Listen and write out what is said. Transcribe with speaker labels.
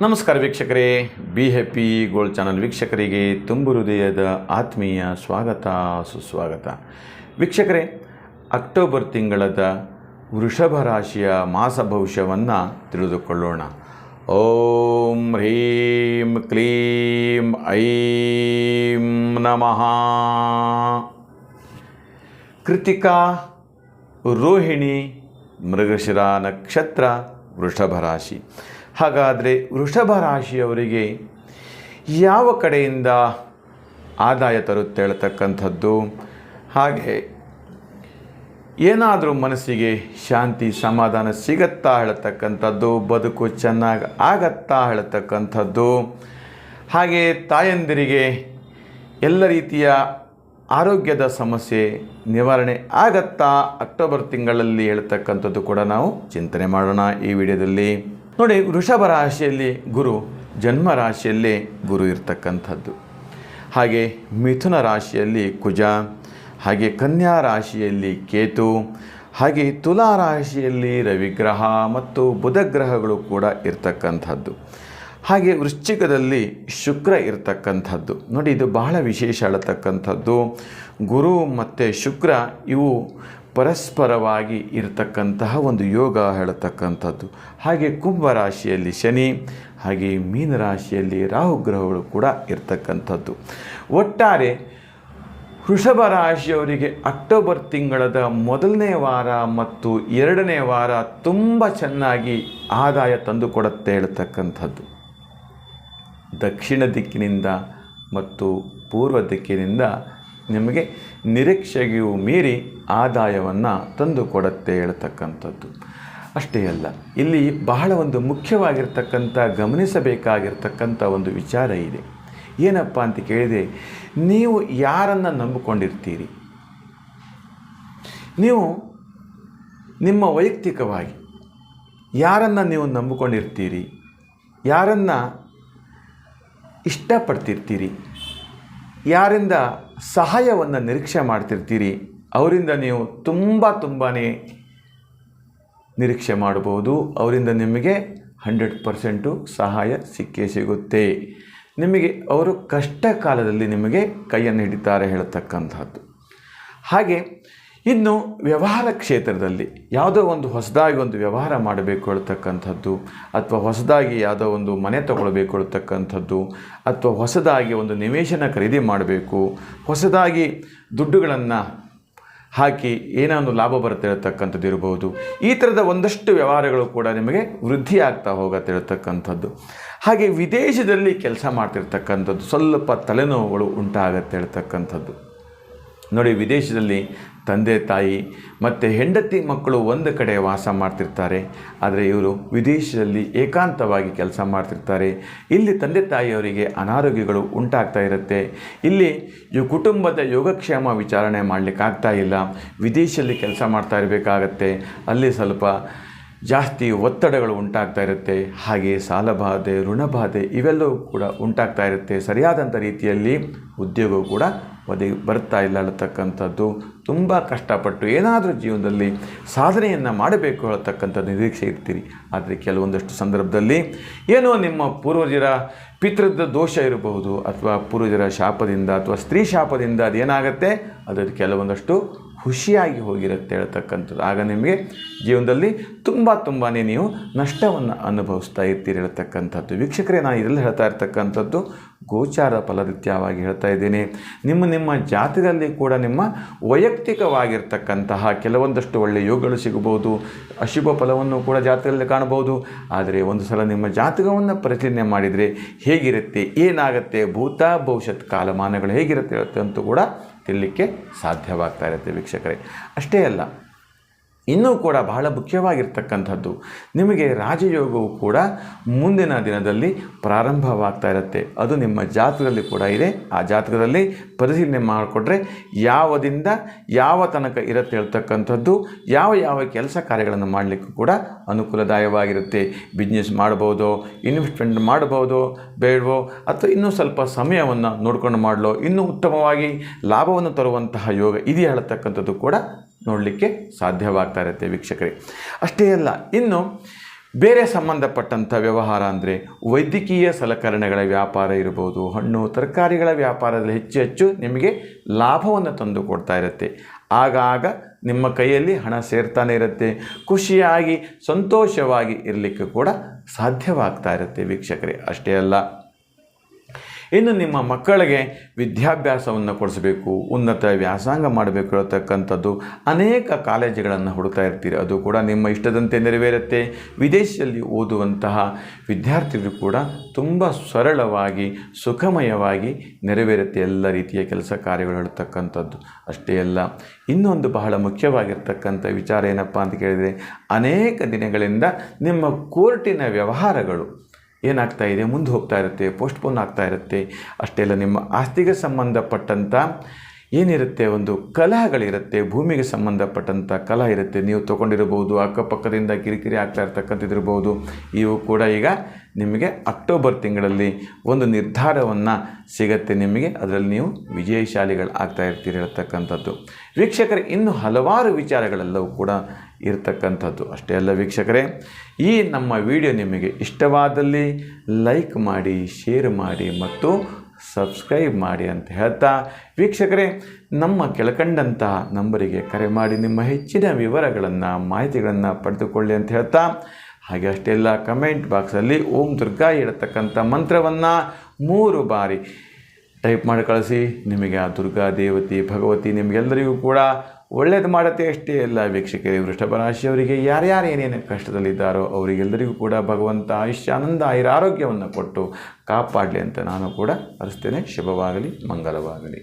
Speaker 1: ನಮಸ್ಕಾರ ವೀಕ್ಷಕರೇ, be happy gold channel ವೀಕ್ಷಕರಿಗೆ ತುಂಬು ಹೃದಯದ ಆತ್ಮೀಯ ಸ್ವಾಗತ ಸುಸ್ವಾಗತ. ವೀಕ್ಷಕರೇ, ಅಕ್ಟೋಬರ್ ತಿಂಗಳದ ವೃಷಭ ರಾಶಿಯ ಮಾಸ ಭವಿಷ್ಯವನ್ನು ತಿಳಿದುಕೊಳ್ಳೋಣ. ಓಂ ಹ್ರೀಂ ಕ್ಲೀಂ ಐಂ ನಮಃ. ಕೃತಿಕಾ, ರೋಹಿಣಿ, ಮೃಗಶಿರ ನಕ್ಷತ್ರ, ವೃಷಭ ರಾಶಿ. ಹಾಗಾದರೆ ವೃಷಭ ರಾಶಿಯವರಿಗೆ ಯಾವ ಕಡೆಯಿಂದ ಆದಾಯ ತರುತ್ತೆ ಹೇಳ್ತಕ್ಕಂಥದ್ದು, ಹಾಗೆ ಏನಾದರೂ ಮನಸ್ಸಿಗೆ ಶಾಂತಿ ಸಮಾಧಾನ ಸಿಗತ್ತಾ ಹೇಳ್ತಕ್ಕಂಥದ್ದು, ಬದುಕು ಚೆನ್ನಾಗಿ ಆಗತ್ತಾ ಹೇಳ್ತಕ್ಕಂಥದ್ದು, ಹಾಗೆ ತಾಯಂದಿರಿಗೆ ಎಲ್ಲ ರೀತಿಯ ಆರೋಗ್ಯದ ಸಮಸ್ಯೆ ನಿವಾರಣೆ ಆಗತ್ತಾ ಅಕ್ಟೋಬರ್ ತಿಂಗಳಲ್ಲಿ ಹೇಳ್ತಕ್ಕಂಥದ್ದು ಕೂಡ ನಾವು ಚಿಂತನೆ ಮಾಡೋಣ ಈ ವಿಡಿಯೋದಲ್ಲಿ. ನೋಡಿ, ವೃಷಭ ರಾಶಿಯಲ್ಲಿ ಗುರು, ಜನ್ಮ ರಾಶಿಯಲ್ಲೇ ಗುರು ಇರ್ತಕ್ಕಂಥದ್ದು. ಹಾಗೆ ಮಿಥುನ ರಾಶಿಯಲ್ಲಿ ಕುಜ, ಹಾಗೆ ಕನ್ಯಾ ರಾಶಿಯಲ್ಲಿ ಕೇತು, ಹಾಗೆ ತುಲಾ ರಾಶಿಯಲ್ಲಿ ರವಿಗ್ರಹ ಮತ್ತು ಬುಧ ಗ್ರಹಗಳು ಕೂಡ ಇರ್ತಕ್ಕಂಥದ್ದು. ಹಾಗೆ ವೃಶ್ಚಿಕದಲ್ಲಿ ಶುಕ್ರ ಇರ್ತಕ್ಕಂಥದ್ದು. ನೋಡಿ, ಇದು ಬಹಳ ವಿಶೇಷ ಹೇಳತಕ್ಕಂಥದ್ದು. ಗುರು ಮತ್ತು ಶುಕ್ರ ಇವು ಪರಸ್ಪರವಾಗಿ ಇರತಕ್ಕಂತಹ ಒಂದು ಯೋಗ ಹೇಳತಕ್ಕಂಥದ್ದು. ಹಾಗೆ ಕುಂಭ ರಾಶಿಯಲ್ಲಿ ಶನಿ, ಹಾಗೆ ಮೀನರಾಶಿಯಲ್ಲಿ ರಾಹುಗ್ರಹಗಳು ಕೂಡ ಇರ್ತಕ್ಕಂಥದ್ದು. ಒಟ್ಟಾರೆ ವೃಷಭ ರಾಶಿಯವರಿಗೆ ಅಕ್ಟೋಬರ್ ತಿಂಗಳದ ಮೊದಲನೇ ವಾರ ಮತ್ತು ಎರಡನೇ ವಾರ ತುಂಬ ಚೆನ್ನಾಗಿ ಆದಾಯ ತಂದುಕೊಡುತ್ತೆ ಹೇಳ್ತಕ್ಕಂಥದ್ದು. ದಕ್ಷಿಣ ದಿಕ್ಕಿನಿಂದ ಮತ್ತು ಪೂರ್ವ ದಿಕ್ಕಿನಿಂದ ನಿಮಗೆ ನಿರೀಕ್ಷೆಗೂ ಮೀರಿ ಆದಾಯವನ್ನು ತಂದು ಕೊಡುತ್ತೆ ಹೇಳ್ತಕ್ಕಂಥದ್ದು. ಅಷ್ಟೇ ಅಲ್ಲ, ಇಲ್ಲಿ ಬಹಳ ಒಂದು ಮುಖ್ಯವಾಗಿರ್ತಕ್ಕಂಥ ಗಮನಿಸಬೇಕಾಗಿರ್ತಕ್ಕಂಥ ಒಂದು ವಿಚಾರ ಇದೆ. ಏನಪ್ಪ ಅಂತ ಕೇಳಿದರೆ, ನೀವು ಯಾರನ್ನು ನಂಬಿಕೊಂಡಿರ್ತೀರಿ, ನೀವು ನಿಮ್ಮ ವೈಯಕ್ತಿಕವಾಗಿ ಯಾರನ್ನು ನೀವು ನಂಬಿಕೊಂಡಿರ್ತೀರಿ, ಯಾರನ್ನು ಇಷ್ಟಪಡ್ತಿರ್ತೀರಿ, ಯಾರಿಂದ ಸಹಾಯವನ್ನು ನಿರೀಕ್ಷೆ ಮಾಡ್ತಿರ್ತೀರಿ, ಅವರಿಂದ ನೀವು ತುಂಬಾ ನಿರೀಕ್ಷೆ ಮಾಡ್ಬೋದು. ಅವರಿಂದ ನಿಮಗೆ 100% ಸಹಾಯ ಸಿಕ್ಕೇ ಸಿಗುತ್ತೆ. ನಿಮಗೆ ಅವರು ಕಷ್ಟ ಕಾಲದಲ್ಲಿ ನಿಮಗೆ ಕೈಯನ್ನು ಹಿಡಿತಾರೆ ಹೇಳ್ತಕ್ಕಂಥದ್ದು. ಹಾಗೆ ಇನ್ನು ವ್ಯವಹಾರ ಕ್ಷೇತ್ರದಲ್ಲಿ ಯಾವುದೋ ಒಂದು ಹೊಸದಾಗಿ ಒಂದು ವ್ಯವಹಾರ ಮಾಡಬೇಕು ಹೇಳ್ತಕ್ಕಂಥದ್ದು, ಅಥವಾ ಹೊಸದಾಗಿ ಯಾವುದೋ ಒಂದು ಮನೆ ತಗೊಳ್ಬೇಕು ಹೇಳ್ತಕ್ಕಂಥದ್ದು, ಅಥವಾ ಹೊಸದಾಗಿ ಒಂದು ನಿವೇಶನ ಖರೀದಿ ಮಾಡಬೇಕು, ಹೊಸದಾಗಿ ದುಡ್ಡುಗಳನ್ನು ಹಾಕಿ ಏನೋ ಒಂದು ಲಾಭ ಬರುತ್ತೆ ಹೇಳ್ತಕ್ಕಂಥದ್ದು ಇರ್ಬೋದು. ಈ ಥರದ ಒಂದಷ್ಟು ವ್ಯವಹಾರಗಳು ಕೂಡ ನಿಮಗೆ ವೃದ್ಧಿ ಆಗ್ತಾ ಹೋಗುತ್ತೆ ಹೇಳ್ತಕ್ಕಂಥದ್ದು. ಹಾಗೆ ವಿದೇಶದಲ್ಲಿ ಕೆಲಸ ಮಾಡ್ತಿರ್ತಕ್ಕಂಥದ್ದು ಸ್ವಲ್ಪ ತಲೆನೋವುಗಳು ಉಂಟಾಗತ್ತೆ ಹೇಳ್ತಕ್ಕಂಥದ್ದು. ನೋಡಿ, ವಿದೇಶದಲ್ಲಿ ತಂದೆ ತಾಯಿ ಮತ್ತು ಹೆಂಡತಿ ಮಕ್ಕಳು ಒಂದು ಕಡೆ ವಾಸ ಮಾಡ್ತಿರ್ತಾರೆ, ಆದರೆ ಇವರು ವಿದೇಶದಲ್ಲಿ ಏಕಾಂತವಾಗಿ ಕೆಲಸ ಮಾಡ್ತಿರ್ತಾರೆ. ಇಲ್ಲಿ ತಂದೆ ತಾಯಿಯವರಿಗೆ ಅನಾರೋಗ್ಯಗಳು ಉಂಟಾಗ್ತಾ ಇರುತ್ತೆ. ಇಲ್ಲಿ ಈ ಕುಟುಂಬದ ಯೋಗಕ್ಷೇಮ ವಿಚಾರಣೆ ಮಾಡಲಿಕ್ಕಾಗ್ತಾ ಇಲ್ಲ. ವಿದೇಶದಲ್ಲಿ ಕೆಲಸ ಮಾಡ್ತಾ ಇರಬೇಕಾಗತ್ತೆ. ಅಲ್ಲಿ ಸ್ವಲ್ಪ ಜಾಸ್ತಿ ಒತ್ತಡಗಳು ಉಂಟಾಗ್ತಾ ಇರುತ್ತೆ. ಹಾಗೆ ಸಾಲಬಾಧೆ, ಋಣಬಾಧೆ ಇವೆಲ್ಲವೂ ಕೂಡ ಉಂಟಾಗ್ತಾ ಇರುತ್ತೆ. ಸರಿಯಾದಂಥ ರೀತಿಯಲ್ಲಿ ಉದ್ಯೋಗವು ಕೂಡ ಬರ್ತಾ ಇಲ್ಲ ಅನ್ನತಕ್ಕಂಥದ್ದು. ತುಂಬ ಕಷ್ಟಪಟ್ಟು ಏನಾದರೂ ಜೀವನದಲ್ಲಿ ಸಾಧನೆಯನ್ನು ಮಾಡಬೇಕು ಹೇಳ್ತಕ್ಕಂಥ ನಿರೀಕ್ಷೆ ಇರ್ತೀರಿ. ಆದರೆ ಕೆಲವೊಂದಷ್ಟು ಸಂದರ್ಭದಲ್ಲಿ ಏನೋ ನಿಮ್ಮ ಪೂರ್ವಜರ ಪಿತೃದ ದೋಷ ಇರಬಹುದು, ಅಥವಾ ಪೂರ್ವಜರ ಶಾಪದಿಂದ ಅಥವಾ ಸ್ತ್ರೀ ಶಾಪದಿಂದ ಅದೇನಾಗುತ್ತೆ, ಅದು ಕೆಲವೊಂದಷ್ಟು ಖುಷಿಯಾಗಿ ಹೋಗಿರುತ್ತೆ ಹೇಳ್ತಕ್ಕಂಥದ್ದು. ಆಗ ನಿಮಗೆ ಜೀವನದಲ್ಲಿ ತುಂಬಾ ನೀವು ನಷ್ಟವನ್ನು ಅನುಭವಿಸ್ತಾ ಇರ್ತೀರಿ ಹೇಳ್ತಕ್ಕಂಥದ್ದು. ವೀಕ್ಷಕರೇ, ನಾನು ಇದೆಲ್ಲ ಹೇಳ್ತಾ ಇರ್ತಕ್ಕಂಥದ್ದು ಗೋಚಾರ ಫಲರೀತ್ಯವಾಗಿ ಹೇಳ್ತಾ ಇದ್ದೇನೆ. ನಿಮ್ಮ ಜಾತಕದಲ್ಲಿ ಕೂಡ ನಿಮ್ಮ ವೈಯಕ್ತಿಕವಾಗಿರ್ತಕ್ಕಂತಹ ಕೆಲವೊಂದಷ್ಟು ಒಳ್ಳೆಯ ಯೋಗಗಳು ಸಿಗಬಹುದು, ಅಶುಭ ಫಲವನ್ನು ಕೂಡ ಜಾತಕದಲ್ಲಿ ಕಾಣಬಹುದು. ಆದರೆ ಒಂದು ಸಲ ನಿಮ್ಮ ಜಾತಕವನ್ನು ಪರಿಶೀಲನೆ ಮಾಡಿದರೆ ಹೇಗಿರುತ್ತೆ, ಏನಾಗುತ್ತೆ, ಭೂತ ಭವಿಷ್ಯತ್ ಕಾಲಮಾನಗಳು ಹೇಗಿರುತ್ತೆ ಅಂತೂ ಕೂಡ ತಿಳಲಿಕ್ಕೆ ಸಾಧ್ಯವಾಗ್ತಾ ಇರುತ್ತೆ ವೀಕ್ಷಕರೇ. ಅಷ್ಟೇ ಅಲ್ಲ, ಇನ್ನೂ ಕೂಡ ಬಹಳ ಮುಖ್ಯವಾಗಿರ್ತಕ್ಕಂಥದ್ದು, ನಿಮಗೆ ರಾಜಯೋಗವು ಕೂಡ ಮುಂದಿನ ದಿನದಲ್ಲಿ ಪ್ರಾರಂಭವಾಗ್ತಾ ಇರುತ್ತೆ. ಅದು ನಿಮ್ಮ ಜಾತಕದಲ್ಲಿ ಕೂಡ ಇದೆ. ಆ ಜಾತಕದಲ್ಲಿ ಪರಿಶೀಲನೆ ಮಾಡಿಕೊಟ್ರೆ ಯಾವದಿಂದ ಯಾವ ತನಕ ಇರುತ್ತೆ ಹೇಳ್ತಕ್ಕಂಥದ್ದು, ಯಾವ ಕೆಲಸ ಕಾರ್ಯಗಳನ್ನು ಮಾಡಲಿಕ್ಕೂ ಕೂಡ ಅನುಕೂಲದಾಯವಾಗಿರುತ್ತೆ. ಬಿಸ್ನೆಸ್ ಮಾಡ್ಬೋದು, ಇನ್ವೆಸ್ಟ್ಮೆಂಟ್ ಮಾಡ್ಬೋದು, ಬೇಡವೋ, ಅಥವಾ ಇನ್ನೂ ಸ್ವಲ್ಪ ಸಮಯವನ್ನು ನೋಡ್ಕೊಂಡು ಮಾಡಲೋ ಇನ್ನೂ ಉತ್ತಮವಾಗಿ ಲಾಭವನ್ನು ತರುವಂತಹ ಯೋಗ ಇದೆಯಾ ಹೇಳ್ತಕ್ಕಂಥದ್ದು ಕೂಡ ನೋಡಲಿಕ್ಕೆ ಸಾಧ್ಯವಾಗ್ತಾ ಇರುತ್ತೆ ವೀಕ್ಷಕರೇ. ಅಷ್ಟೇ ಅಲ್ಲ, ಇನ್ನು ಬೇರೆ ಸಂಬಂಧಪಟ್ಟಂಥ ವ್ಯವಹಾರ ಅಂದರೆ ವೈದ್ಯಕೀಯ ಸಲಕರಣೆಗಳ ವ್ಯಾಪಾರ ಇರ್ಬೋದು, ಹಣ್ಣು ತರಕಾರಿಗಳ ವ್ಯಾಪಾರದಲ್ಲಿ ಹೆಚ್ಚು ನಿಮಗೆ ಲಾಭವನ್ನು ತಂದು ಕೊಡ್ತಾ ಇರುತ್ತೆ. ಆಗಾಗ ನಿಮ್ಮ ಕೈಯಲ್ಲಿ ಹಣ ಸೇರ್ತಾನೆ ಇರುತ್ತೆ. ಖುಷಿಯಾಗಿ ಸಂತೋಷವಾಗಿ ಇರಲಿಕ್ಕೆ ಕೂಡ ಸಾಧ್ಯವಾಗ್ತಾ ಇರುತ್ತೆ ವೀಕ್ಷಕರೇ. ಅಷ್ಟೇ ಅಲ್ಲ, ಇನ್ನು ನಿಮ್ಮ ಮಕ್ಕಳಿಗೆ ವಿದ್ಯಾಭ್ಯಾಸವನ್ನು ಕೊಡಿಸಬೇಕು, ಉನ್ನತ ವ್ಯಾಸಂಗ ಮಾಡಬೇಕು ಹೇಳ್ತಕ್ಕಂಥದ್ದು ಅನೇಕ ಕಾಲೇಜುಗಳನ್ನು ಹುಡುಕ್ತಾ ಇರ್ತೀರಿ. ಅದು ಕೂಡ ನಿಮ್ಮ ಇಷ್ಟದಂತೆ ನೆರವೇರುತ್ತೆ. ವಿದೇಶದಲ್ಲಿ ಓದುವಂತಹ ವಿದ್ಯಾರ್ಥಿಗಳು ಕೂಡ ತುಂಬ ಸರಳವಾಗಿ ಸುಖಮಯವಾಗಿ ನೆರವೇರುತ್ತೆ ಎಲ್ಲ ರೀತಿಯ ಕೆಲಸ ಕಾರ್ಯಗಳು ಹೇಳ್ತಕ್ಕಂಥದ್ದು. ಅಷ್ಟೇ ಅಲ್ಲ, ಇನ್ನೊಂದು ಬಹಳ ಮುಖ್ಯವಾಗಿರ್ತಕ್ಕಂಥ ವಿಚಾರ ಏನಪ್ಪ ಅಂತ ಕೇಳಿದರೆ, ಅನೇಕ ದಿನಗಳಿಂದ ನಿಮ್ಮ ಕೋರ್ಟಿನ ವ್ಯವಹಾರಗಳು ಏನಾಗ್ತಾ ಇದೆ, ಮುಂದೆ ಹೋಗ್ತಾ ಇರುತ್ತೆ, ಪೋಸ್ಟ್ಪೋನ್ ಆಗ್ತಾ ಇರುತ್ತೆ. ಅಷ್ಟೇ ಅಲ್ಲ, ನಿಮ್ಮ ಆಸ್ತಿಗೆ ಸಂಬಂಧಪಟ್ಟಂಥ ಏನಿರುತ್ತೆ, ಒಂದು ಕಲಹಗಳಿರುತ್ತೆ, ಭೂಮಿಗೆ ಸಂಬಂಧಪಟ್ಟಂಥ ಕಲಹ ಇರುತ್ತೆ. ನೀವು ತೊಗೊಂಡಿರ್ಬೋದು, ಅಕ್ಕಪಕ್ಕದಿಂದ ಕಿರಿಕಿರಿ ಆಗ್ತಾ ಇರ್ತಕ್ಕಂಥದ್ದಿರ್ಬೋದು. ಇವು ಕೂಡ ಈಗ ನಿಮಗೆ ಅಕ್ಟೋಬರ್ ತಿಂಗಳಲ್ಲಿ ಒಂದು ನಿರ್ಧಾರವನ್ನು ಸಿಗುತ್ತೆ ನಿಮಗೆ. ಅದರಲ್ಲಿ ನೀವು ವಿಜಯಶಾಲಿಗಳು ಆಗ್ತಾ ಇರ್ತೀರಿ ಹೇಳ್ತಕ್ಕಂಥದ್ದು. ವೀಕ್ಷಕರೇ, ಇನ್ನು ಹಲವಾರು ವಿಚಾರಗಳೆಲ್ಲವೂ ಕೂಡ ಇರ್ತಕ್ಕಂಥದ್ದು. ಅಷ್ಟೇ ಅಲ್ಲ ವೀಕ್ಷಕರೇ, ಈ ನಮ್ಮ ವಿಡಿಯೋ ನಿಮಗೆ ಇಷ್ಟವಾದಲ್ಲಿ ಲೈಕ್ ಮಾಡಿ, ಶೇರ್ ಮಾಡಿ ಮತ್ತು ಸಬ್ಸ್ಕ್ರೈಬ್ ಮಾಡಿ ಅಂತ ಹೇಳ್ತಾ, ವೀಕ್ಷಕರೇ ನಮ್ಮ ಕೆಳಕಂಡಂತಹ ನಂಬರಿಗೆ ಕರೆ ಮಾಡಿ ನಿಮ್ಮ ಹೆಚ್ಚಿನ ವಿವರಗಳನ್ನು ಮಾಹಿತಿಗಳನ್ನು ಪಡೆದುಕೊಳ್ಳಿ ಅಂತ ಹೇಳ್ತಾ, ಹಾಗೆ ಅಷ್ಟೇ ಅಲ್ಲ, ಕಮೆಂಟ್ ಬಾಕ್ಸಲ್ಲಿ ಓಂ ದುರ್ಗಾ ಇರತಕ್ಕಂಥ ಮಂತ್ರವನ್ನು 3 ಬಾರಿ ಟೈಪ್ ಮಾಡಿ ಕಳಿಸಿ. ನಿಮಗೆ ಆ ದುರ್ಗಾ ದೇವತೆ ಭಗವತಿ ನಿಮಗೆಲ್ಲರಿಗೂ ಕೂಡ ಒಳ್ಳೇದು ಮಾಡುತ್ತೆ. ಅಷ್ಟೇ ಅಲ್ಲ ವೀಕ್ಷಕರೇ, ವೃಷಭ ರಾಶಿಯವರಿಗೆ ಯಾರ್ಯಾರು ಏನೇನು ಕಷ್ಟದಲ್ಲಿದ್ದಾರೋ ಅವರಿಗೆಲ್ಲರಿಗೂ ಕೂಡ ಭಗವಂತ ಆಯುಷ್ಯ ಆನಂದ ಆರೋಗ್ಯವನ್ನು ಕೊಟ್ಟು ಕಾಪಾಡಲಿ ಅಂತ ನಾನು ಕೂಡ ಅರಿಸ್ತೇನೆ. ಶುಭವಾಗಲಿ, ಮಂಗಲವಾಗಲಿ.